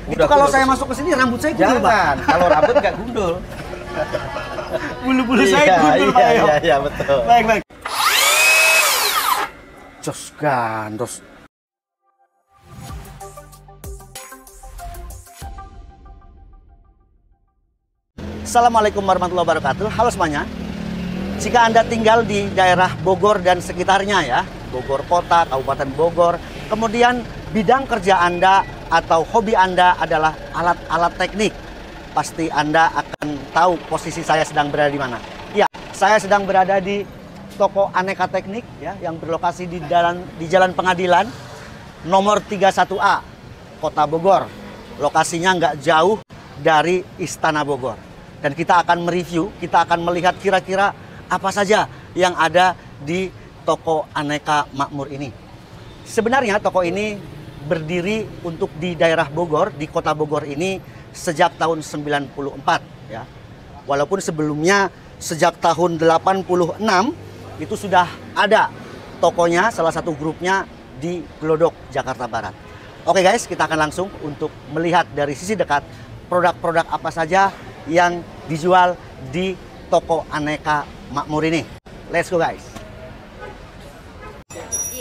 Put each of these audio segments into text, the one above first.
Itu kalau saya masuk ke sini rambut saya gundul, Pak. Jangan, kalau rambut nggak gundul. Bulu-bulu saya gundul, Pak. Iya, betul. Baik. Jos gandos. Assalamualaikum warahmatullahi wabarakatuh. Halo semuanya. Jika Anda tinggal di daerah Bogor dan sekitarnya ya, Bogor Kota, Kabupaten Bogor, kemudian bidang kerja Anda atau hobi Anda adalah alat-alat teknik, pasti Anda akan tahu posisi saya sedang berada di mana. Ya, saya sedang berada di toko Aneka Teknik ya, yang berlokasi di Jalan Pengadilan nomor 31A, Kota Bogor. Lokasinya nggak jauh dari Istana Bogor. Dan kita akan mereview, kita akan melihat kira-kira apa saja yang ada di toko Aneka Makmur ini. Sebenarnya toko ini berdiri untuk di daerah Bogor, di kota Bogor ini sejak tahun 94 ya. Walaupun sebelumnya sejak tahun 86 itu sudah ada tokonya, salah satu grupnya di Glodok, Jakarta Barat. Oke guys, kita akan langsung untuk melihat dari sisi dekat produk-produk apa saja yang dijual di toko Aneka Makmur ini. Let's go guys.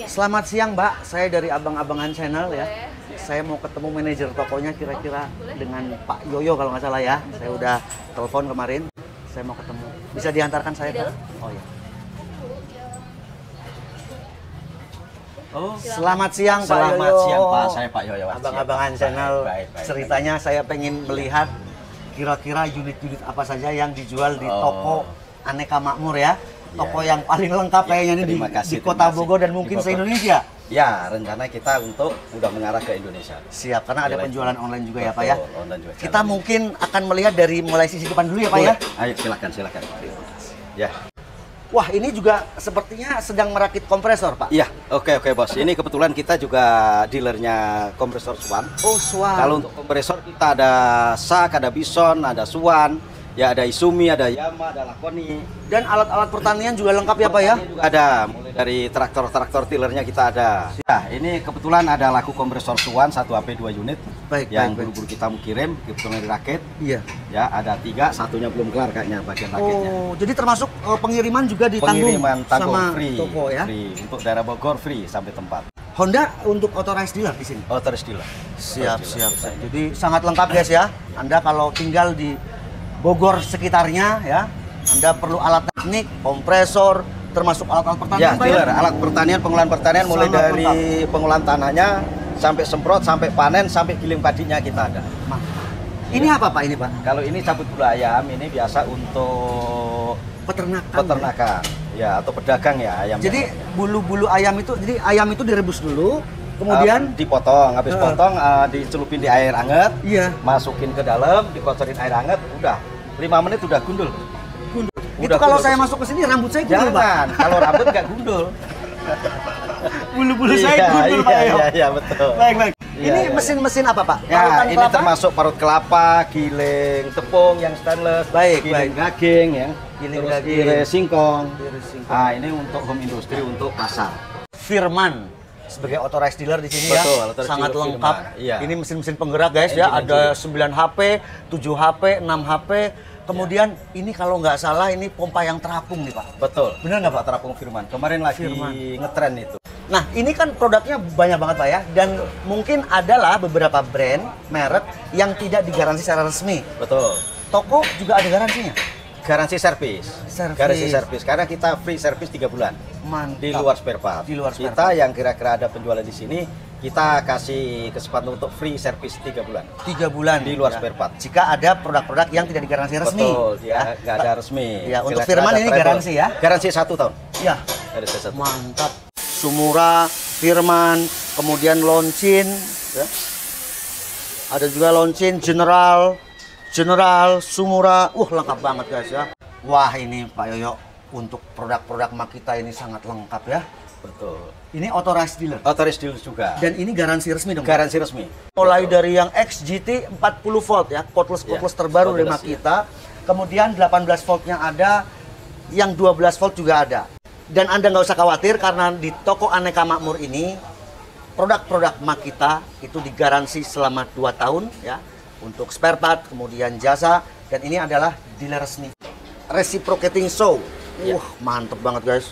Selamat siang Mbak, saya dari Abang-Abangan Channel ya. Saya mau ketemu manajer tokonya kira-kira dengan Pak Yoyo kalau nggak salah ya. Saya udah telepon kemarin, saya mau ketemu. Bisa diantarkan saya Pak? Oh ya. Oh, selamat siang Pak Yoyo. Selamat siang Pak, saya Pak Yoyo. Abang-Abangan Channel. Baik. Ceritanya saya pengen melihat kira-kira unit-unit apa saja yang dijual di toko Aneka Makmur ya. Toko yang paling lengkap kayaknya ini di kota Bogor dan mungkin se-Indonesia. Ya, rencana kita untuk udah mengarah ke Indonesia. Siap, karena ada penjualan online juga ya Pak ya. Online juga. Kita mungkin akan melihat dari mulai sisi depan dulu ya Pak ya. Ayo silakan. Ya. Wah, ini juga sepertinya sedang merakit kompresor Pak. Iya, oke bos. Ini kebetulan kita juga dealernya kompresor Swan. Oh, Swan. Kalau untuk kompresor kita ada SAK, ada Bison, ada Swan, ya ada Isumi, ada Yama, ada Lakoni. Dan alat-alat pertanian juga lengkap ya Pak ya? Juga ada, mulai dari traktor tillernya kita ada. Ya, ini kebetulan ada laku kompresor Swan 1 HP 2 unit. Baik, yang buru-buru kita mau kirim, kebetulan dirakit. Iya. Ya, ada 3, satunya belum kelar kayaknya bagian rakitnya. Oh, jadi termasuk pengiriman juga ditanggung tanggung sama free, toko ya? Free. Untuk daerah Bogor free sampai tempat. Honda untuk authorized dealer di sini? Authorized dealer. Siap. Jadi sangat lengkap guys ya. Anda kalau tinggal di Bogor sekitarnya ya, Anda perlu alat teknik, kompresor, termasuk alat-alat pertanian. Ya, dealer, alat pertanian, pengolahan pertanian mulai dari pengolahan tanahnya sampai semprot, sampai panen, sampai giling padinya kita ada. Ini apa Pak ini Pak? Kalau ini cabut bulu ayam, ini biasa untuk peternakan. Ya, atau pedagang ya ayam. Jadi bulu-bulu ayam itu, jadi ayam itu direbus dulu, kemudian dipotong, habis potong dicelupin di air hangat, iya, masukin ke dalam, dikocorin air hangat, udah 5 menit udah gundul. Itu kalau saya masuk ke sini rambut saya gundul Pak. Jangan, kalau rambut nggak gundul. Bulu-bulu saya gundul Pak. Iya, betul. Baik. Ini mesin-mesin apa Pak? Ya, ini termasuk parut kelapa, giling tepung yang stainless, giling daging ya, giling singkong. Nah, ini untuk home industry, untuk pasar. Firman sebagai authorized dealer di sini Betul, ya, sangat lengkap. Iya. Ini mesin-mesin penggerak guys ya, ada 9 HP, 7 HP, 6 HP. Kemudian ini kalau nggak salah ini pompa yang terapung nih Pak. Betul. Bener nggak Pak? Terapung Firman. Kemarin lagi ngetren itu. Nah ini kan produknya banyak banget Pak ya. Dan mungkin adalah beberapa brand, merek yang tidak digaransi secara resmi. Betul. Toko juga ada garansinya? Garansi servis. Garansi servis. Karena kita free service 3 bulan. Mantap. Di luar spare part. Kita yang kira-kira ada penjualan di sini, kita kasih kesempatan untuk free service 3 bulan. 3 bulan di luar spare part. Jika ada produk-produk yang tidak digaransi resmi. Betul, ya, nggak ada resmi. Ya, untuk Firman ini garansi ya? Garansi 1 tahun. Ya. Garansi 1. Mantap. Sumura, Firman, kemudian Loncin, ya. Ada juga Loncin, General, Sumura. Lengkap banget guys ya. Wah, ini Pak Yoyo untuk produk-produk Makita ini sangat lengkap ya. Betul. Ini authorized dealer. Authorized dealer juga. Dan ini garansi resmi dong. Garansi resmi. Mulai dari yang XGT 40 volt ya, cordless terbaru dari Makita. Kemudian 18 voltnya ada, yang 12 volt juga ada. Dan Anda nggak usah khawatir karena di toko Aneka Makmur ini produk-produk Makita itu digaransi selama 2 tahun ya untuk spare part, kemudian jasa, dan ini adalah dealer resmi. Reciprocating show. Mantep banget guys.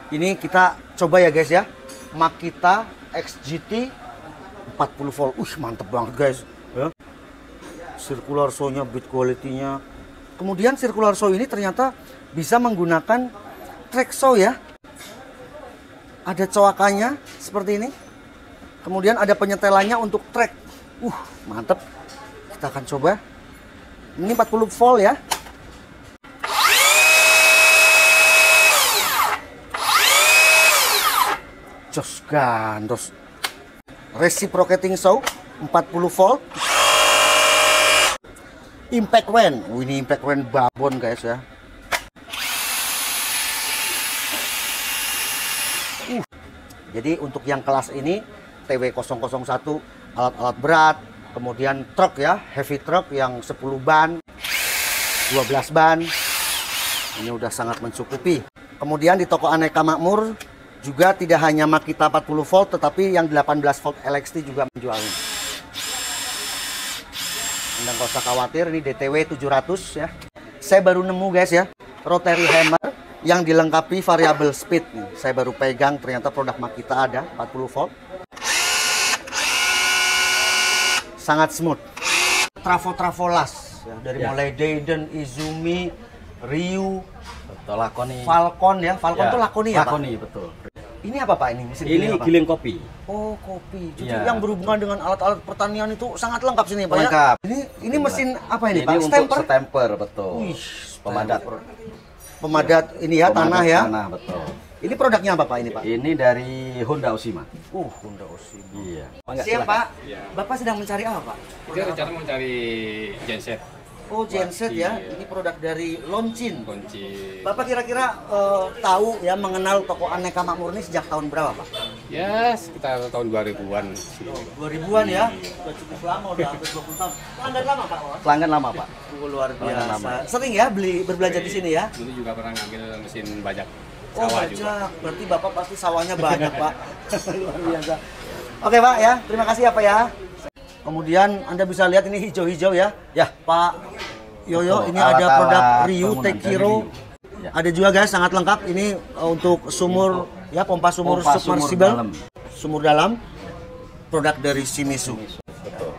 Ini kita coba ya guys ya. Makita XGT 40 volt. Mantep banget guys. Ya. Circular show-nya, beat quality-nya. Kemudian circular show ini ternyata bisa menggunakan track show ya. Ada coakannya seperti ini. Kemudian ada penyetelannya untuk track. Mantep. Kita akan coba. Ini 40 volt ya. Jos gandos. Reciprocating show 40 volt. Impact Wen. Ini Impact Wen babon guys ya. Jadi untuk yang kelas ini TW001 alat-alat berat, kemudian truk ya, heavy truck yang 10 ban, 12 ban. Ini udah sangat mencukupi. Kemudian di toko Aneka Makmur juga tidak hanya Makita 40 volt tetapi yang 18 volt LXT juga menjualnya. Anda nggak usah khawatir, ini DTW 700 ya. Saya baru nemu guys ya, rotary hammer yang dilengkapi variable speed nih. Saya baru pegang, ternyata produk Makita ada 40 volt. Sangat smooth. Trafo las ya, dari mulai Dayton, Izumi, Ryu, Lakoni, Falcon ya. Falcon ya, tuh Lakoni ya, Lakoni, Pak? betul. Ini apa Pak ini? Mesin Ini apa? giling kopi. Oh, kopi. Jadi Ya. yang berhubungan dengan alat-alat pertanian itu sangat lengkap sini Pak ya. Lengkap. Ini mesin apa ini Pak? Ini untuk stamper, betul. Wih, Pemadat. Pemadat ini ya, Pemadat tanah ya. Tanah, betul. Ini produknya apa Pak ini Pak? Ini dari Honda Oshima. Honda Oshima. Iya. Siap Pak. Bapak sedang mencari apa Pak? Kita rencana mencari genset, Oh, genset ya. Ini produk dari Loncin. kunci. Bapak kira-kira tahu ya, mengenal toko Aneka Makmur ini sejak tahun berapa Pak? Ya sekitar tahun 2000-an. 2000-an ya. Udah cukup lama, udah hampir 20 tahun. Pelanggan lama Pak? Pelanggan lama, Pak. Luar Pelanggan lama. biasa. Sering ya berbelanja di sini ya? Dulu juga pernah ngambil mesin bajak Oh, sawah bajak. juga. Berarti Bapak pasti sawahnya banyak, Pak. Luar biasa. Oke, Pak ya. Terima kasih ya, Pak ya. Kemudian Anda bisa lihat ini hijau-hijau ya. Ya. Pak Yoyo, Betul, ini ada alat-alat produk Ryu bangunan Tekiro. dari Ryu. Ya. Ada juga guys, sangat lengkap. Ini untuk sumur ya, pompa sumur Pompa submersible. dalam. Sumur dalam. Produk dari Shimizu. Betul.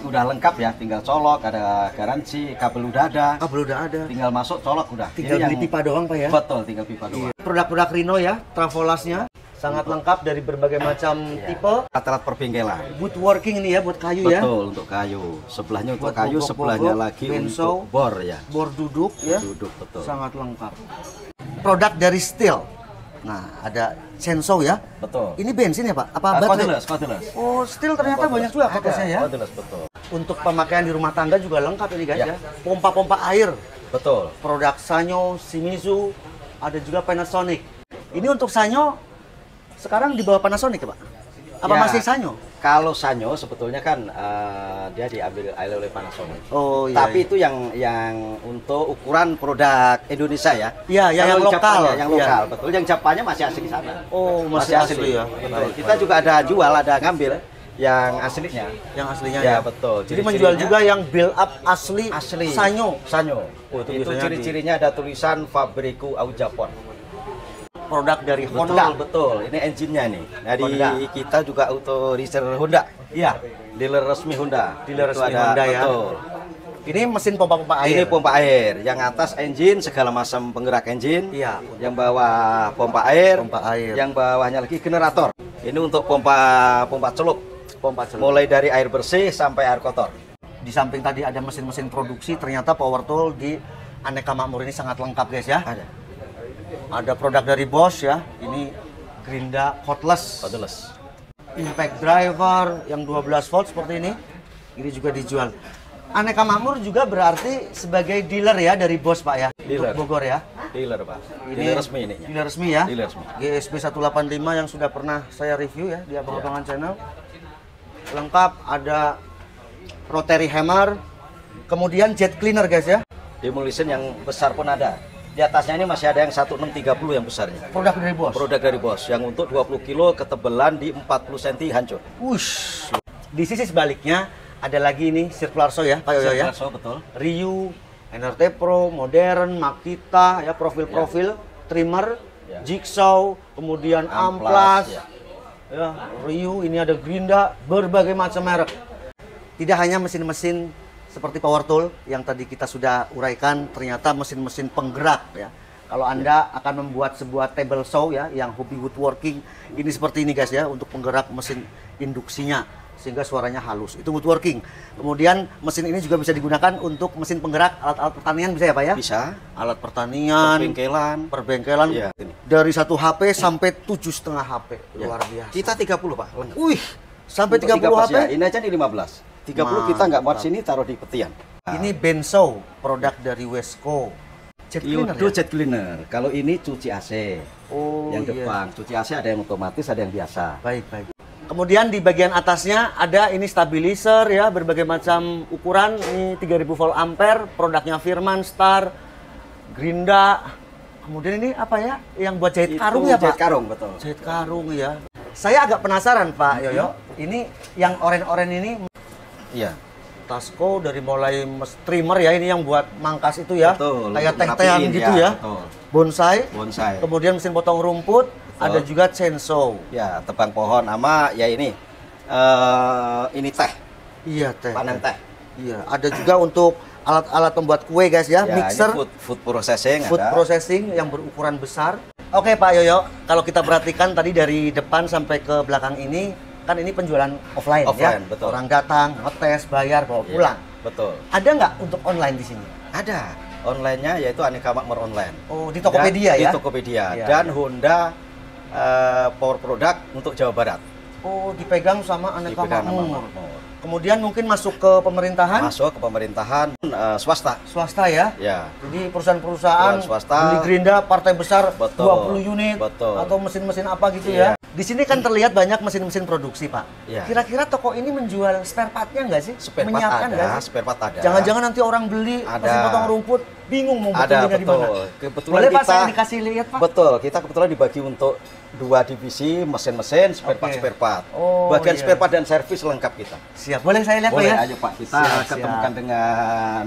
Udah lengkap ya, tinggal colok, ada garansi, kabel udah ada. Kabel udah ada. Tinggal masuk, colok udah. Tinggal beli pipa doang, Pak ya. Betul, tinggal pipa doang. Produk-produk Rhino ya, Travolasnya sangat lengkap dari berbagai macam tipe. Alat-alat perbengkelan. Woodworking ini ya, buat kayu ya. Betul, untuk kayu. Sebelahnya untuk Buat kayu, bobok-bobok, sebelahnya lagi benso, untuk bor ya. Bor duduk ya. Duduk, betul. Sangat lengkap. Produk dari steel. Nah, ada Chainsaw ya. Betul. Ini bensin ya, Pak? Apa baterai? Cordless. Oh, steel ternyata banyak juga fokusnya ya. Cordless, betul. Untuk pemakaian di rumah tangga juga lengkap ini guys Ya. ya. Pompa-pompa air. Betul. Produk Sanyo, Shimizu, ada juga Panasonic. Ini untuk Sanyo sekarang di bawah Panasonic ya, Pak? Apa Ya. masih Sanyo? Kalau Sanyo sebetulnya kan dia diambil alih oleh Panasonic. Oh iya. Tapi itu yang untuk ukuran produk Indonesia ya. Iya, yang Kalau lokal. Japannya, yang Iya. lokal, betul. Yang Japannya masih asli sana. Oh, masih asli ya. Betul. Baik, Kita juga ada jual, ada ngambil yang aslinya. Yang aslinya Ya, ya. betul. Jadi menjual Ciri-cirinya juga yang build up asli, asli Sanyo. Sanyo. Oh, itu itu biasanya ciri-cirinya ada tulisan Fabriku Au Japon. Produk dari Betul, Honda. betul. Ini engine-nya nih. Dari Honda. kita juga authorizer Honda. Iya. Dealer resmi Honda. Dealer Itu resmi Honda ya. Betul. Ini mesin pompa-pompa air. Ini pompa air. Yang atas engine, segala macam penggerak engine. Iya. Yang bawah pompa air. Pompa air. Yang bawahnya lagi generator. Ini untuk pompa celup. Pompa celup. Mulai dari air bersih sampai air kotor. Di samping tadi ada mesin-mesin produksi, ternyata power tool di Aneka Makmur ini sangat lengkap guys ya. Ada. Ada produk dari Bosch ya. Ini Grinda Cordless. Cordless. Impact driver yang 12 volt seperti ini. Ini juga dijual. Aneka Makmur juga berarti sebagai dealer ya dari Bosch Pak ya. Dealer. Untuk Bogor ya. Dealer, Pak. Ini Dealer resmi ini. Dealer resmi ya. Dealer resmi. GSB 185 yang sudah pernah saya review ya di Abang-abangan channel. Lengkap, ada rotary hammer, kemudian jet cleaner guys ya. Demolition yang besar pun ada. Di atasnya ini masih ada yang 1630 yang besarnya. Produk dari Bosch. Produk dari Bosch yang untuk 20 kilo ketebalan di 40 cm hancur. Wush. Di sisi sebaliknya ada lagi ini Circular Saw ya, Pak Yoyo ya. Circular Saw, betul. Ryu, NRT Pro, Modern, Makita ya, profil-profil, trimmer, Ya. Jigsaw, kemudian Amplas. Ya, Ryu, ini ada Grinda, berbagai macam merek. Tidak hanya mesin-mesin seperti power tool yang tadi kita sudah uraikan, ternyata mesin-mesin penggerak ya. Kalau Anda akan membuat sebuah table saw ya yang hobi woodworking, ini seperti ini guys ya, untuk penggerak mesin induksinya sehingga suaranya halus. Itu woodworking. Kemudian mesin ini juga bisa digunakan untuk mesin penggerak alat-alat pertanian, bisa ya Pak ya? Bisa. Alat pertanian, perbengkelan Ya. dari 1 HP sampai 7,5 HP. Ya. Luar biasa. Kita 30 Pak. Lengkap. Wih, sampai Untuk 30 pas HP? ya, ini aja di 15. 30 kita nggak muat sini, taruh di petian. Ini Benso, produk dari Wesco. Jet cleaner Itu ya? jet cleaner. Kalau ini cuci AC. Oh, Yang iya. depan, cuci AC ada yang otomatis, ada yang biasa. Baik, baik. Kemudian di bagian atasnya ada ini stabilizer ya, berbagai macam ukuran. Ini 3000 volt ampere, produknya Firman, Star, Grinda. Kemudian ini apa ya? Yang buat jahit karung ya, Pak? Jahit karung, betul. Jahit karung ya. Saya agak penasaran, Pak Yoyo. Ini yang oren-oren ini Iya. Tasco dari mulai trimmer ya, ini yang buat mangkas itu ya. Betul, Kayak untuk teh-tehan ngerapiin, gitu ya, ya. betul. Bonsai. Bonsai. Kemudian mesin potong rumput, ada juga chainsaw. Ya, tebang pohon sama ya ini teh, Iya, teh. panen teh. Iya, ada juga untuk alat-alat pembuat kue guys ya, Ya, mixer, ini food processing food ada. processing yang berukuran besar. Oke Pak Yoyo, kalau kita perhatikan tadi dari depan sampai ke belakang ini, kan ini penjualan offline, ya. Offline, betul. Orang datang, ngetes, bayar, bawa Ya, pulang. betul. Ada nggak untuk online di sini? Ada. Online-nya yaitu Aneka Makmur Online. Oh, di Tokopedia Dan- ya? Di Tokopedia. Iya, Dan iya. Honda Power Product untuk Jawa Barat. Oh, dipegang sama Aneka Dipegang sama Makmur. Makmur. Kemudian mungkin masuk ke pemerintahan, Masuk ke pemerintahan swasta. swasta ya. Ya. Jadi perusahaan-perusahaan Perusahaan swasta. beli Gerinda partai besar Betul, 20 unit betul. atau mesin-mesin apa gitu Iya. ya. Di sini kan terlihat banyak mesin-mesin produksi, Pak. Iya. Kira-kira toko ini menjual spare part-nya nggak sih? Spare part Menyiapkan ada, nggak sih? spare part ada. Jangan-jangan nanti orang beli Ada. mesin potong rumput bingung mau Ada, betulnya di betul. mana. Kebetulan Boleh Pak kita- saya dikasih lihat, Pak? Betul, kita kebetulan dibagi untuk 2 divisi, mesin-mesin, spare part, Oke. spare part. Oh, Bagian iya. spare part dan servis lengkap kita. Siap. Boleh saya lihat, Boleh Pak ya? aja Pak, kita Siap, ketemukan siap. dengan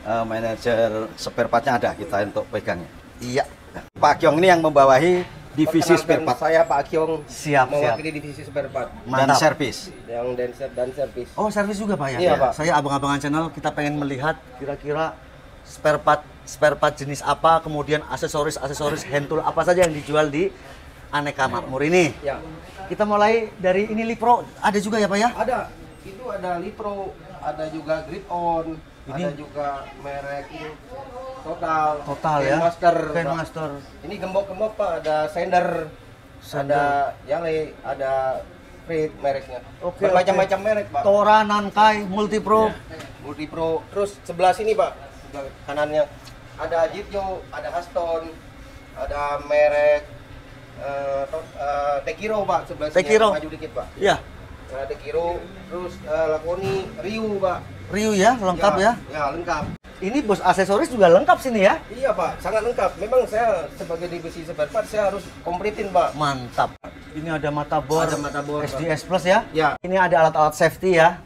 manajer spare partnya ada kita untuk pegangnya. Iya. Pak Kyong ini yang membawahi divisi spare part Saya Pak Kyong, Siap, siap. mewakili divisi spare part dan Mantap. servis. yang dan servis. Oh, servis juga Pak ya? Iya, Pak. Saya abang-abangan channel, kita pengen melihat kira-kira spare part jenis apa, kemudian aksesoris hand tool apa saja yang dijual di Aneka Makmur ini. Ya, Kita mulai dari ini Lipro, ada juga ya Pak ya? ada. Itu ada Lipro, ada juga Grip On, Ini- ada juga merek ini Total. Total ya? Master. Master. Ini gembok-gembok Pak, ada Sander, ada Yale, ada Frit mereknya. Oke, Bermacam-macam merek Pak. Tora, Nankai, Multipro. Multipro. Terus sebelah sini Pak, sebelah kanannya ada Jityo, ada Aston, ada merek Tekiro Pak sebelah sini. Tekiro. Maju dikit Pak. Ya, Nah, Tekiro, terus Lakoni, Ryu Pak. Ryu ya, lengkap ya. Ya lengkap. Ini bos aksesoris juga lengkap sini ya. Iya Pak, sangat lengkap. Memang saya sebagai divisi spare part saya harus komplitin Pak. Mantap. Ini ada mata bor, Ada mata bor, Pak. SDS Plus ya. Ya. Ini ada alat-alat safety ya.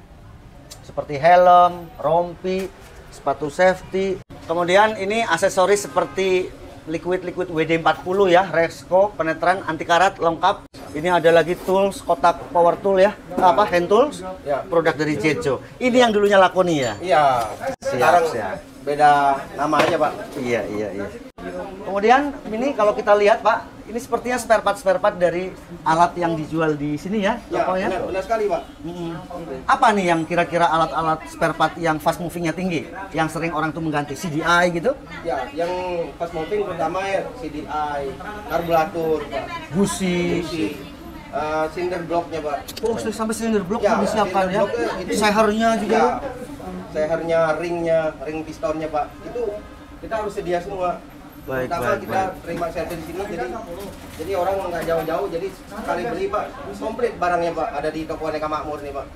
Seperti helm, rompi, sepatu safety. Kemudian ini aksesoris seperti liquid WD-40 ya, Resco, penetran, anti karat, lengkap. Ini ada lagi tools, kotak power tool ya, apa hand tools, Ya. produk dari Jejo. Ini yang dulunya Lakoni ya. Iya. Sekarang siap. beda nama aja Pak. Iya. Kemudian ini kalau kita lihat Pak, ini sepertinya spare part dari alat yang dijual di sini ya, Ya, tokonya. benar sekali Pak. Apa nih yang kira-kira alat-alat spare part yang fast movingnya tinggi, yang sering orang tuh mengganti CDI gitu, Ya, yang fast moving pertama ya CDI, karburator, Pak. busi, Cinder blocknya Pak. oh sampai silinder blok Ya, tuh disiapkan ya, cylinder blocknya itu- sehernya juga. Ya, sehernya, ring pistonnya Pak. Itu kita harus sedia semua. Baik, Pertama baik, kita terima servis di sini, jadi orang nggak jauh-jauh, jadi sekali beli Pak, komplit barangnya Pak, ada di toko Aneka Makmur nih Pak.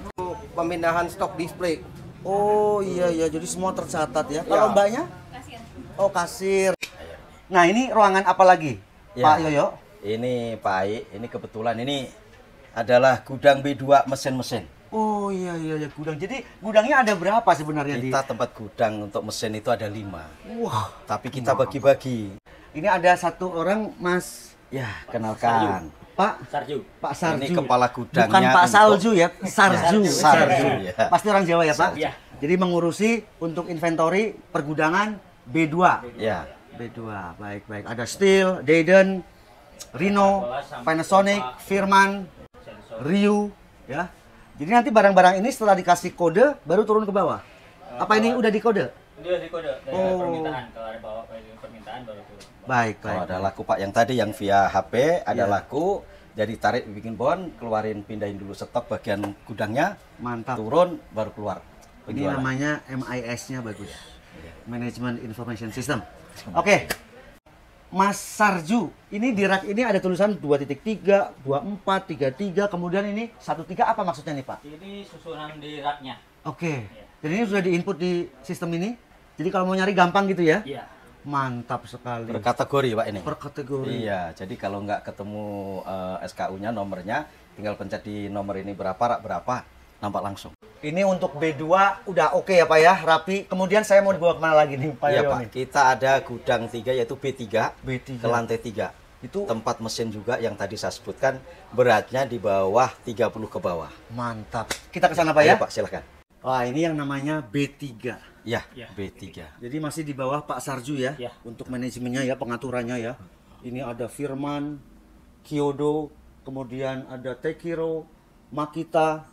Pemindahan stok display. Oh iya, jadi semua tercatat ya. Kalau Ya. mbaknya? Oh kasir. Nah, ini ruangan apa lagi, Ya. Pak Yoyo? Ini Pak Ai, ini kebetulan ini adalah gudang B2 mesin-mesin. Oh iya gudang. Jadi gudangnya ada berapa sebenarnya Kita tempat gudang untuk mesin itu ada 5. Wah, Tapi kita bagi-bagi. ini ada satu orang, Mas Ya, kenalkan. Pak Sarju. Pak Sarju. Ini kepala gudangnya. Bukan Pak Salju ya, Sarju. Sarju, ya. Pasti orang Jawa ya, Pak? Iya. Jadi mengurusi untuk inventory pergudangan B2. Ya. B2, baik. Ada Steel, Dayton, Rhino, Panasonic, Firman, Ryu, ya. Jadi nanti barang-barang ini setelah dikasih kode baru turun ke bawah. Apa ini udah dikode? Dia di kode dari Oh. permintaan, kalau ada bawa permintaan baru turun. Baik. Kalau ada laku Pak yang tadi yang via HP ada Iya. laku, jadi tarik bikin bon, keluarin pindahin dulu stok bagian gudangnya, Mantap. turun baru keluar. Ini Penjualan. namanya MIS-nya bagus. Management Information System. Oke. Mas Sarju, ini di rak ini ada tulisan 2.3, 24, 33, kemudian ini 13 apa maksudnya nih, Pak? Ini susunan di raknya. Oke. Jadi ini sudah diinput di sistem ini. Jadi kalau mau nyari gampang gitu ya? Iya. Mantap sekali. Berkategori Pak ini. Per kategori. Iya, jadi kalau nggak ketemu SKU-nya nomornya, tinggal pencet di nomor ini berapa, rak berapa, nampak langsung. Ini untuk B2 udah oke ya Pak ya, rapi. Kemudian saya mau dibawa kemana lagi nih Pak Iya Yoyo Pak, nih? kita ada gudang 3 yaitu B3, B3. ke lantai 3. Itu Tempat mesin juga yang tadi saya sebutkan, beratnya di bawah 30 ke bawah. mantap. Kita ke sana Pak ya? Ayo Pak, silakan. Wah, ini yang namanya B3. Ya, Ya. B3. Jadi masih di bawah Pak Sarju ya, Ya. untuk manajemennya ya, pengaturannya ya. Ini ada Firman, Kyodo, kemudian ada Tekiro, Makita,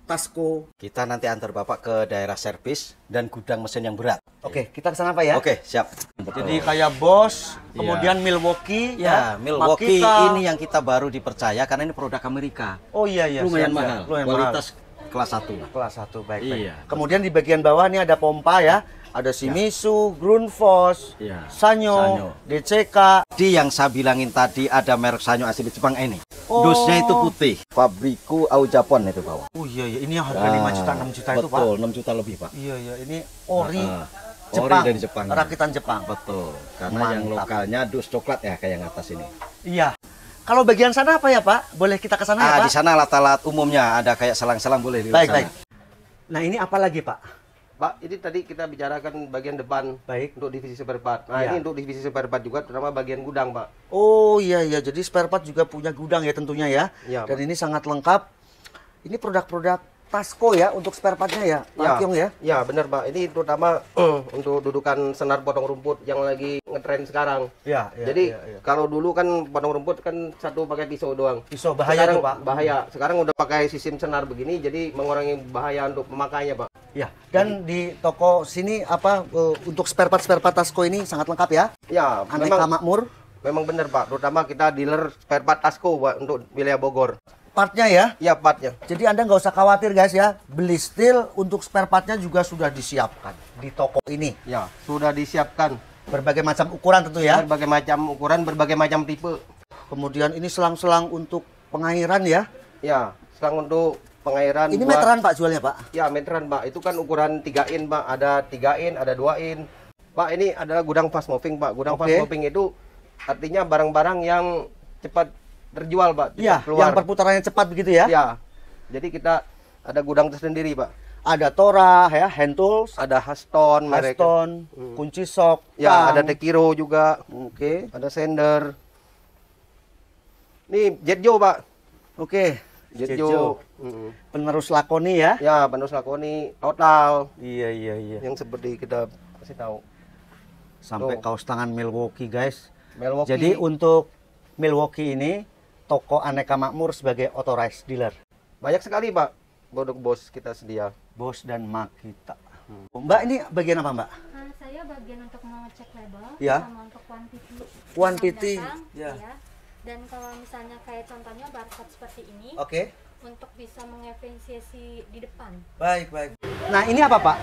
Tasco. Kita nanti antar Bapak ke daerah servis dan gudang mesin yang berat. Oke, kita ke sana Pak ya. Oke, siap. Jadi kayak Bosch, kemudian Milwaukee, Ya, Milwaukee Makita. ini yang kita baru dipercaya karena ini produk Amerika. Oh iya Lumayan siap, siap. mahal. Lumayan Kualitas kelas 1. mahal. Kelas 1 baik. Iya. Kemudian di bagian bawah ini ada pompa ya. Ada Shimizu, Grundfos, Iya. Sanyo, Sanyo. DCK. Di yang saya bilangin tadi ada merek Sanyo asli Jepang ini. Oh. Dusnya itu putih. Fabriku Au Japon itu bawah. Oh iya ini yang harga 5 juta, 6 juta itu Pak. Betul, 6 juta lebih Pak. Iya ini ori Ah, Jepang. ori dari Jepang. Rakitan Jepang. Betul. Karena yang Mantap. lokalnya dus coklat ya kayak yang atas ini. Iya. Kalau bagian sana apa ya Pak? Boleh kita ke sana ya Pak? Di sana alat-alat umumnya ada kayak selang-selang boleh di Baik, sana. baik. Nah ini apa lagi Pak? Pak, ini tadi kita bicarakan bagian depan Baik. untuk divisi spare part. Nah, Iya. ini untuk divisi spare part juga terutama bagian gudang, Pak. Oh iya, jadi spare part juga punya gudang ya tentunya ya. Iya, Dan Pak. ini sangat lengkap. Ini produk-produk Tasco ya untuk spare partnya ya, Pak Kyong ya. Ya, benar, Pak. Ini terutama untuk dudukan senar potong rumput yang lagi ngetren sekarang. Iya, Jadi kalau dulu kan potong rumput kan satu pakai pisau doang. Pisau bahaya Sekarang tuh Pak. Bahaya. Sekarang udah pakai sistem senar begini, jadi mengurangi bahaya untuk pemakainya, Pak. Ya, dan di toko sini untuk spare part Tasco ini sangat lengkap ya. Ya, Aneka makmur. memang benar, Pak. Terutama kita dealer spare part Tasco, Pak, untuk wilayah Bogor. Partnya ya. Ya, partnya. Jadi Anda nggak usah khawatir guys ya. Beli steel untuk spare partnya juga sudah disiapkan di toko ini. Ya, sudah disiapkan. Berbagai macam ukuran tentu ya. Berbagai macam ukuran, berbagai macam tipe. Kemudian ini selang-selang untuk pengairan ya. Ya, selang untuk pengairan. Ini buat- meteran Pak jualnya Pak. Ya, meteran, Pak. Itu kan ukuran 3 in, Pak. Ada 3 in, ada 2 in. Pak, ini adalah gudang fast moving, Pak. Gudang Oke. fast moving itu artinya barang-barang yang cepat terjual, Pak. Cepat Iya, keluar. yang perputarannya cepat begitu ya. Ya. Jadi kita ada gudang tersendiri, Pak. Ada Tora ya, hand tools, Ada Haston, merek. Aston, kunci sok, Ya, tang. ada Tekiro juga. Oke. Ada Sender. Ini Jetjo, Pak. Oke. Jetjo. Penerus Lakoni ya. Ya, penerus Lakoni, Total. Iya. Yang seperti kita kasih tahu. Sampai Tuh. kaos tangan Milwaukee guys. Milwaukee. Jadi untuk Milwaukee ini toko aneka makmur sebagai authorized dealer. banyak sekali, Pak. Produk Bos kita sedia. Bosch dan Makita. Mbak ini bagian apa Mbak? Saya bagian untuk mengecek label Ya. sama untuk quantity. Quantity, yang datang, ya. ya. Dan kalau misalnya kayak contohnya barcode seperti ini Oke. untuk bisa mengefisiensi di depan. Baik. Nah ini apa Pak?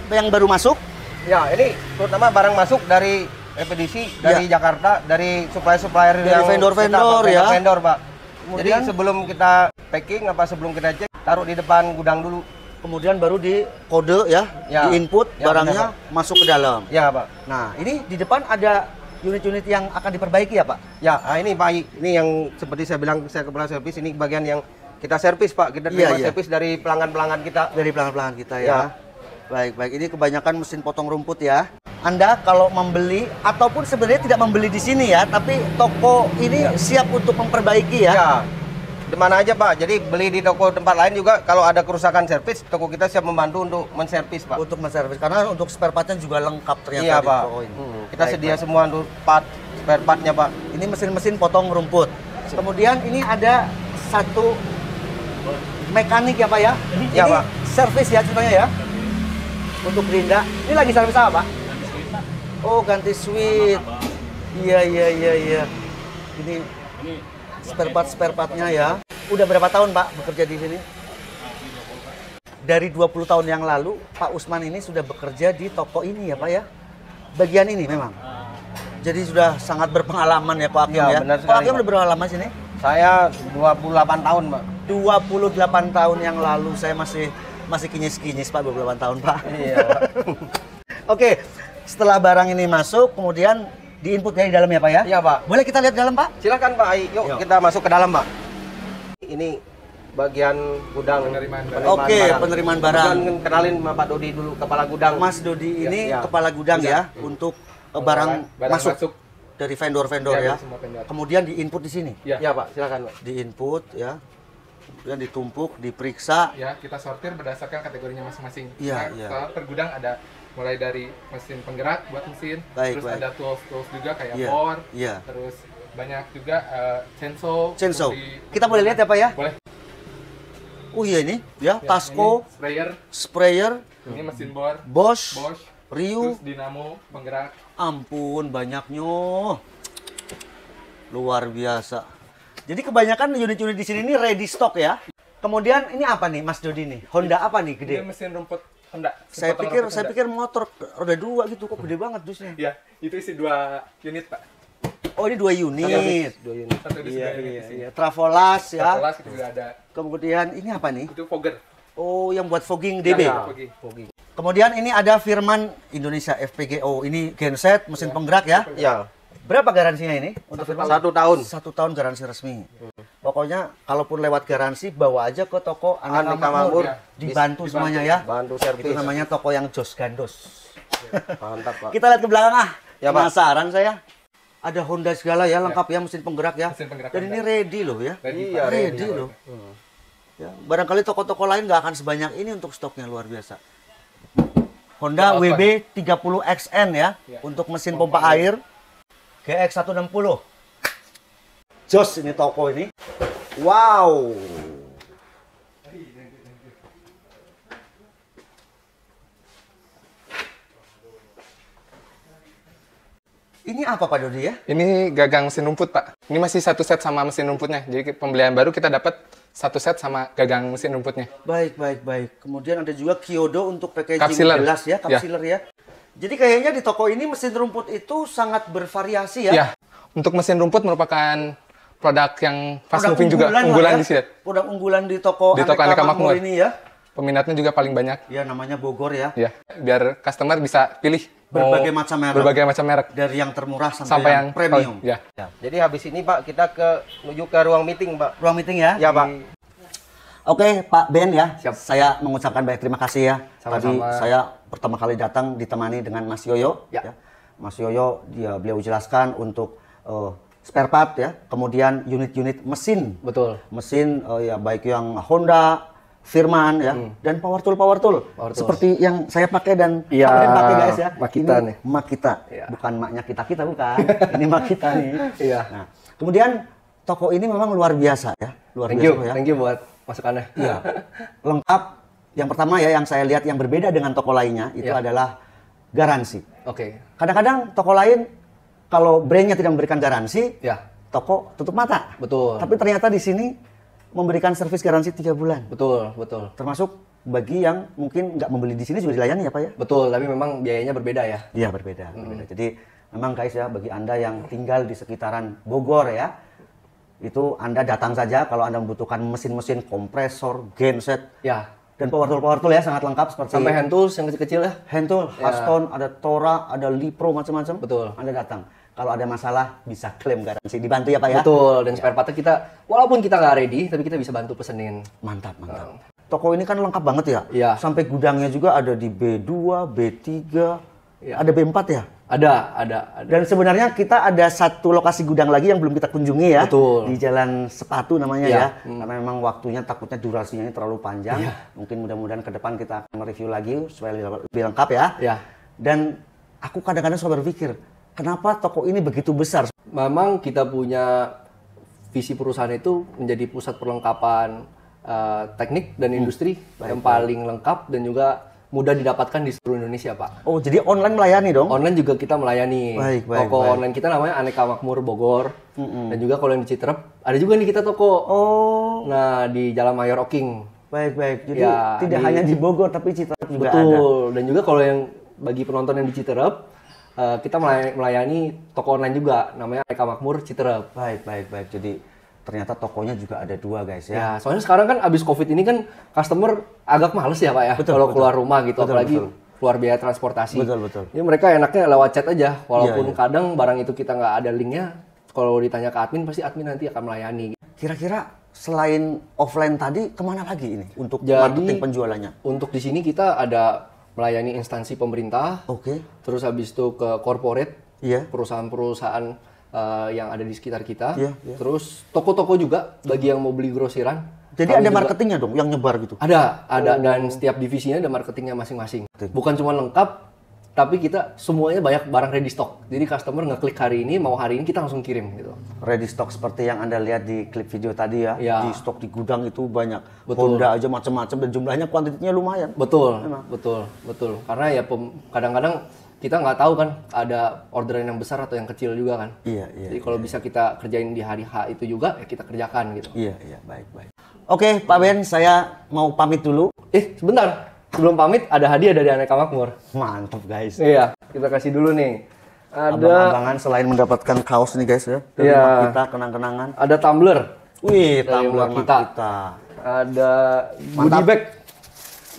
Yang baru masuk? Ya, ini terutama barang masuk dari ekspedisi dari Jakarta, dari supplier-supplier Dari vendor-vendor, ya. Vendor, Pak. Kemudian- Jadi sebelum kita packing sebelum kita cek, taruh di depan gudang dulu. Kemudian baru di kode ya, Ya. di input Ya, barangnya benar, masuk ke dalam. Ya, Pak. Nah ini di depan ada unit-unit yang akan diperbaiki ya Pak? Ya, ini Pak, ini yang seperti saya bilang, saya kepala servis, ini bagian yang kita servis Pak, kita terima servis dari pelanggan-pelanggan kita. Dari pelanggan-pelanggan kita ya. Ya. Baik. Ini kebanyakan mesin potong rumput ya. Anda kalau membeli ataupun sebenarnya tidak membeli di sini ya, tapi toko ini siap untuk memperbaiki ya. Ya, di mana aja Pak. Jadi beli di toko tempat lain juga kalau ada kerusakan servis, toko kita siap membantu untuk menservis Pak. Untuk menservis karena untuk spare partnya juga lengkap ternyata Iya di Pak. toko ini. Kita sedia semua untuk spare partnya Pak. Ini mesin-mesin potong rumput. Kemudian ini ada satu mekanik ya Pak ya. Iya, ini Pak. servis ya contohnya ya. Untuk gerinda. Ini lagi servis apa Pak? Oh, ganti switch. Iya. Ini spare partnya ya. Udah berapa tahun Pak bekerja di sini? Dari 20 tahun yang lalu Pak Usman ini sudah bekerja di toko ini ya Pak ya. Bagian ini memang. Jadi sudah sangat berpengalaman ya Pak Hakim Ya, ya. benar Pak sekali, Hakim Pak. udah berapa lama sini? Saya 28 tahun Pak. 28 tahun yang lalu saya masih kinyis-kinyis Pak, 28 tahun Pak. Iya Pak. Oke, setelah barang ini masuk kemudian diinput dari dalam ya Pak ya? Iya Pak. Boleh kita lihat dalam Pak? Silakan Pak, yuk kita masuk ke dalam Pak. Ini bagian gudang penerimaan Oke, penerimaan barang. Kemudian kenalin sama Pak Dodi dulu, kepala gudang. Mas Dodi ini Ya. kepala gudang ya untuk barang masuk dari vendor-vendor ya. semua vendor. Kemudian diinput di sini. Ya Pak, silakan Pak. Diinput ya. Kemudian ditumpuk, diperiksa. Ya, kita sortir berdasarkan kategorinya masing-masing. Iya, Nah, iya. Kalau per gudang ada mulai dari mesin penggerak buat mesin, Baik, terus baik. ada tools juga kayak Iya, bor, iya. terus banyak juga chainsaw. Chainsaw. untuk di- Kita boleh lihat ya Pak ya? Boleh. Oh iya ini ya, Ya, Tasco, ini sprayer, sprayer, ini mesin bor, Bosch, Bosch, Ryu. terus dinamo penggerak. Ampun, banyaknya. Luar biasa. Jadi kebanyakan unit-unit di sini ini ready stock ya. Kemudian ini apa nih Mas Dodi nih? Honda apa nih Ini gede? mesin rumput Honda. Saya Potong pikir rumput saya Honda. pikir motor roda 2 gitu, kok gede banget dusnya. Ya, itu isi 2 unit Pak. Oh, ini 2 unit. Satu di Iya, sebelah unit iya, isi. iya. Travolas ya. Kelas itu juga ada. Kemudian ini apa nih? Itu fogger. Oh, yang buat fogging DB. Ya, fogging. Kemudian ini ada Firman Indonesia FPGO. Ini genset, mesin penggerak ya. Ya, Berapa garansinya ini untuk Firman? 1 tahun. 1 tahun garansi resmi. Pokoknya kalaupun lewat garansi bawa aja ke toko Aneka Aneka Makmur. Makmur. Dibantu semuanya ya. Bantu servis. Itu namanya toko yang jos gandos. Mantap Pak. Kita lihat ke belakang ah. Ya, Pak. Penasaran saya. Ada Honda segala ya, lengkap ya mesin penggerak ya. Mesin penggerak Dan Honda. ini ready loh ya. Ready, Iya, Pak. Ready loh. Ya, barangkali toko-toko lain nggak akan sebanyak ini untuk stoknya, luar biasa. Honda Apa? WB 30XN ya, Ya. untuk mesin pompa air. GX 160. Jos ini toko ini. Wow. Ini apa Pak Dodi ya? Ini gagang mesin rumput, Pak. Ini masih satu set sama mesin rumputnya. Jadi pembelian baru kita dapat satu set sama gagang mesin rumputnya. Baik. Kemudian ada juga Kyodo untuk packaging Kapsiler. gelas ya, kapsiler ya. Jadi kayaknya di toko ini mesin rumput itu sangat bervariasi ya. Ya, untuk mesin rumput merupakan produk yang fast Produk moving juga, lah unggulan ya. di sini. Produk unggulan di toko Di toko Aneka Makmur. ini ya. Peminatnya juga paling banyak. Ya namanya Bogor ya. Ya, biar customer bisa pilih Berbagai mau macam merek. Berbagai macam merek. Dari yang termurah sampai, Sampai yang yang premium. Ya. Jadi habis ini Pak kita menuju ke ruang meeting Pak. Ruang meeting ya. Ya Pak. Oke, Pak Ben ya. Siap. Saya mengucapkan banyak terima kasih ya. Tadi Sama-sama. saya pertama kali datang ditemani dengan Mas Yoyo. Ya. Mas Yoyo beliau jelaskan untuk spare part ya. Kemudian unit-unit mesin. Betul. Mesin ya baik yang Honda, Firman ya, dan power tool. Seperti yang saya pakai dan Iya, Pak Ben pakai guys ya. Makita Ini nih. Makita. Iya. Bukan maknya kita bukan. Ini Makita nih. Iya. Nah, kemudian toko ini memang luar biasa ya. Luar biasa ya. Thank you buat masukannya. Iya. Lengkap. Yang pertama ya yang saya lihat yang berbeda dengan toko lainnya itu Iya. adalah garansi. Oke. Kadang-kadang toko lain kalau brandnya tidak memberikan garansi, Ya, toko tutup mata. betul. Tapi ternyata di sini memberikan servis garansi 3 bulan. Betul. Termasuk bagi yang mungkin nggak membeli di sini juga dilayani ya Pak ya? Betul, tapi memang biayanya berbeda ya. Iya berbeda. Jadi memang guys ya bagi Anda yang tinggal di sekitaran Bogor ya, itu Anda datang saja kalau Anda membutuhkan mesin-mesin kompresor, genset, Ya. dan power tool ya sangat lengkap seperti Sampai hand tools yang kecil-kecil ya. hand tool, Haston, ada Tora, ada Lipro macam-macam. Betul. Anda datang. Kalau ada masalah bisa klaim garansi, dibantu ya Pak ya? Betul, dan spare partnya kita, walaupun kita nggak ready, tapi kita bisa bantu pesenin. Mantap, mantap. Toko ini kan lengkap banget ya? Iya. Sampai gudangnya juga ada di B2, B3, ada B4 ya? Ada. Dan sebenarnya kita ada satu lokasi gudang lagi yang belum kita kunjungi ya. Betul. Di Jalan Sepatu namanya Iya. ya. Karena memang waktunya takutnya durasinya ini terlalu panjang. Iya. Mungkin mudah-mudahan ke depan kita akan mereview lagi supaya lebih lengkap ya. Iya. Dan aku kadang-kadang suka berpikir, kenapa toko ini begitu besar? Memang kita punya visi perusahaan itu menjadi pusat perlengkapan teknik dan industri yang paling lengkap dan juga mudah didapatkan di seluruh Indonesia, Pak. Oh, jadi online melayani dong? Online juga kita melayani. Baik, toko baik. online kita namanya Aneka Makmur Bogor. Dan juga kalau yang di Citerep, ada juga nih kita toko. Oh, Nah, di Jalan Mayor Oking. baik. Jadi Ya, tidak hanya di Bogor, tapi Citerep juga ada. Betul. Dan juga kalau yang bagi penonton yang di Citerep, kita melayani toko online juga, namanya Aneka Makmur Citerep. Baik. Jadi ternyata tokonya juga ada dua guys ya. Ya, soalnya sekarang kan abis COVID ini kan customer agak males ya Pak ya, kalau keluar rumah gitu, apalagi keluar biaya transportasi. Betul. Jadi mereka enaknya lewat chat aja, walaupun Iya. kadang barang itu kita nggak ada linknya, kalau ditanya ke admin pasti admin nanti akan melayani. Kira-kira selain offline tadi kemana lagi ini untuk Jadi, marketing penjualannya? Untuk di sini kita ada melayani instansi pemerintah, Oke. terus habis itu ke corporate, Iya. perusahaan-perusahaan yang ada di sekitar kita, Iya. terus toko-toko juga bagi yang mau beli grosiran. Jadi Kami ada juga- marketingnya dong yang nyebar gitu. Ada dan setiap divisinya ada marketingnya masing-masing. Bukan cuma lengkap, tapi kita semuanya banyak barang ready stock. Jadi customer ngeklik hari ini, mau hari ini kita langsung kirim gitu. Ready stock seperti yang Anda lihat di klip video tadi ya. Iya. Di stok di gudang itu banyak. Betul. Honda aja macam-macam dan jumlahnya kuantitinya lumayan. Betul. Karena ya kadang-kadang kita nggak tahu kan ada orderan yang besar atau yang kecil juga kan. Iya. Jadi kalau bisa kita kerjain di hari H itu juga ya kita kerjakan gitu. Iya, baik. Oke, Pak Ben, saya mau pamit dulu. Sebentar. Sebelum pamit ada hadiah dari Aneka Makmur. Mantap, guys. Iya, kita kasih dulu nih. Ada Abang-abangan selain mendapatkan kaos nih guys ya. Dari Iya. rumah kita kenang-kenangan. ada tumbler. Wih, Dari tumbler Makita. Makita. Ada goodie bag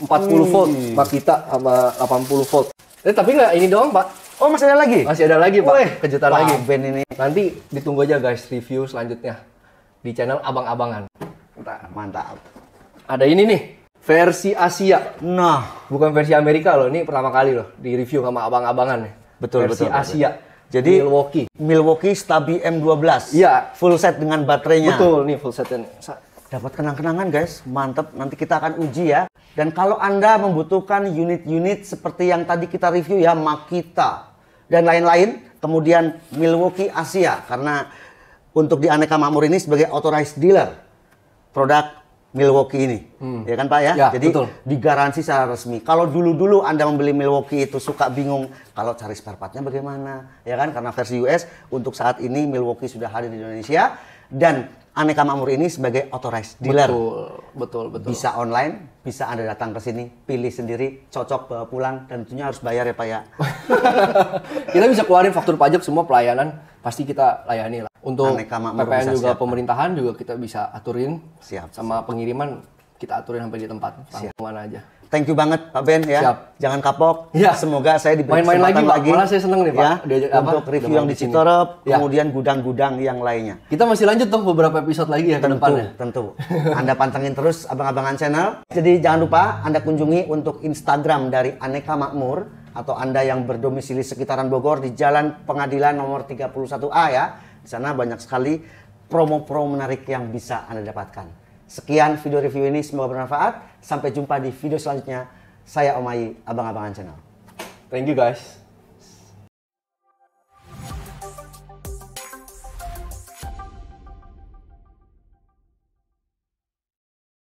40 volt Makita sama 80 volt. Tapi nggak ini doang Pak, Oh, masih ada lagi? masih ada lagi Pak, Wih, kejutan Pak lagi. Ben ini. Nanti ditunggu aja guys review selanjutnya di channel Abang-Abangan. Mantap. Ada ini nih, versi Asia, Nah, bukan versi Amerika loh. Ini pertama kali loh di review sama Abang-Abangan nih. Betul, versi betul. Asia. Jadi Milwaukee. Stabi M12. Iya. Full set dengan baterainya. Betul nih full setnya. Dapat kenang-kenangan guys, mantap. Nanti kita akan uji ya. Dan kalau Anda membutuhkan unit-unit seperti yang tadi kita review ya, Makita dan lain-lain, kemudian Milwaukee Asia, karena untuk di Aneka Makmur ini sebagai authorized dealer produk Milwaukee ini, ya kan Pak ya? Ya, Jadi betul. digaransi secara resmi. Kalau dulu-dulu Anda membeli Milwaukee itu suka bingung kalau cari spare partnya bagaimana, ya kan? Karena versi US untuk saat ini Milwaukee sudah hadir di Indonesia dan Aneka Makmur ini sebagai authorized dealer. Betul. Bisa online, bisa Anda datang ke sini, pilih sendiri, cocok bawa pulang, dan tentunya harus bayar ya Pak ya. Kita bisa keluarin faktur pajak, semua pelayanan pasti kita layani lah. Untuk Aneka Makmur PPN bisa juga siapkan. pemerintahan juga kita bisa aturin. Siap. Sama pengiriman kita aturin sampai di tempat. Mana aja. Thank you banget Pak Ben ya. Siap. Jangan kapok. Ya. Semoga saya diberi Main-main kesempatan lagi, Pak. Malah saya seneng nih, Pak. Ya, Diajak apa? untuk review Udah yang di mau di sini. Citerep, Ya. kemudian gudang-gudang yang lainnya. Kita masih lanjut dong beberapa episode lagi ya ke depannya. Tentu. Anda pantengin terus Abang-Abangan Channel. Jadi jangan lupa Anda kunjungi untuk Instagram dari Aneka Makmur atau Anda yang berdomisili sekitaran Bogor di Jalan Pengadilan nomor 31A ya. Di sana banyak sekali promo-promo menarik yang bisa Anda dapatkan. Sekian video review ini, semoga bermanfaat. Sampai jumpa di video selanjutnya. Saya Om Ayi, Abang-Abangan Channel. Thank you guys.